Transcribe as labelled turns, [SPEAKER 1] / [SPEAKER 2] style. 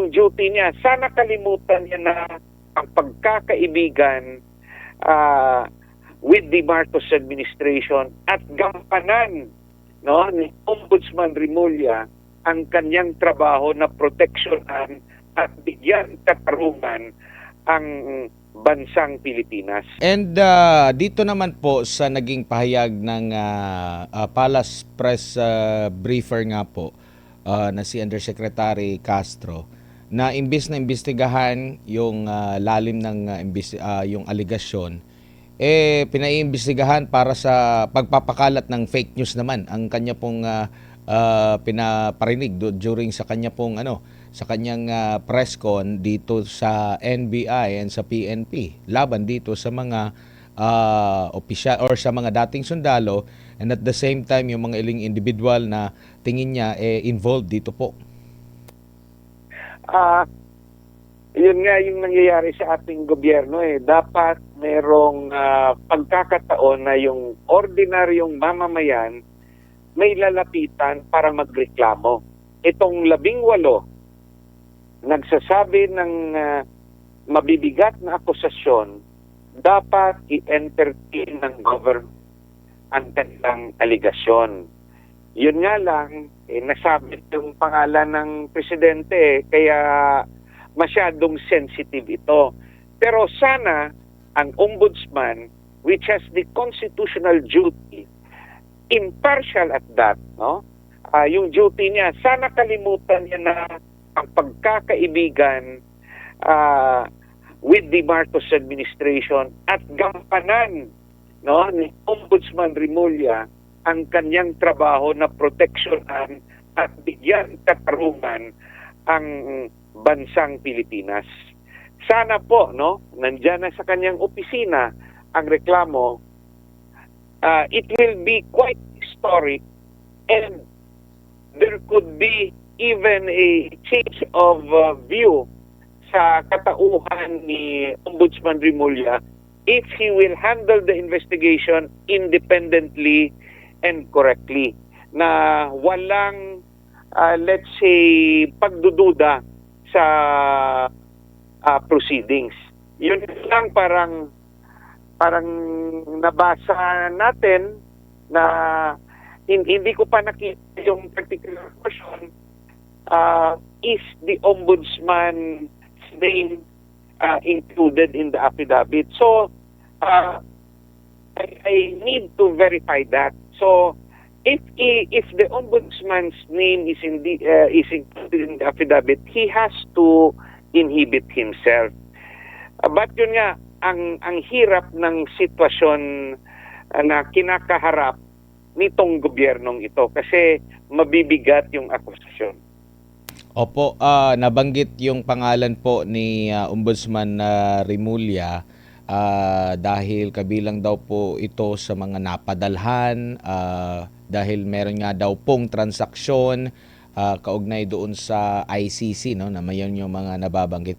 [SPEAKER 1] yung duty niya. Sana kalimutan niya na ang pagkakaibigan with the Marcos administration at gampanan, no, ni Ombudsman Remulla ang kanyang trabaho na proteksyonan at bigyan katarungan ang bansang Pilipinas.
[SPEAKER 2] And dito naman po sa naging pahayag ng Palace Press Briefer nga po na si Undersecretary Castro, na imbis na imbestigahan yung lalim ng yung aligasyon, pinaiimbestigahan para sa pagpapakalat ng fake news naman ang kanya pong pinaparinig during sa kanya pong sa kanyang press con dito sa NBI and sa PNP laban dito sa mga opisyal or sa mga dating sundalo, and at the same time yung mga iling individual na tingin niya involved dito po.
[SPEAKER 1] Yun nga yung nangyayari sa ating gobyerno Dapat merong pagkakataon na yung ordinaryong mamamayan may lalapitan para magreklamo. Itong 18 nagsasabi ng mabibigat na akusasyon, dapat i-entertain ng government ang kanilang aligasyon. Yun nga lang, nasabit yung pangalan ng presidente, kaya masyadong sensitive ito. Pero sana ang ombudsman, which has the constitutional duty, impartial at that, no? Yung duty niya, sana kalimutan niya na ang pagkakaibigan with the Marcos administration at gampanan, no, ni Ombudsman Remulla ang kanyang trabaho na proteksyonan at bigyan katarungan ang bansang Pilipinas. Sana po, no, nandiyan na sa kanyang opisina ang reklamo. It will be quite historic, and there could be even a change of view sa katauhan ni Ombudsman Remulla if he will handle the investigation independently and correctly, na walang let's say pagdududa sa proceedings. Yun lang parang nabasa natin na hindi ko pa nakita yung particular portion. Is the ombudsman's name included in the affidavit? So I need to verify that. So if the ombudsman's name is included in the affidavit, he has to inhibit himself. But yun nga, ang hirap ng sitwasyon na kinakaharap nitong gobyernong ito kasi mabibigat yung akusasyon.
[SPEAKER 2] Opo, nabanggit yung pangalan po ni Ombudsman Remulla dahil kabilang daw po ito sa mga napadalhan dahil meron nga daw pong transaksyon kaugnay doon sa ICC, no, na mayon yung mga nababanggit.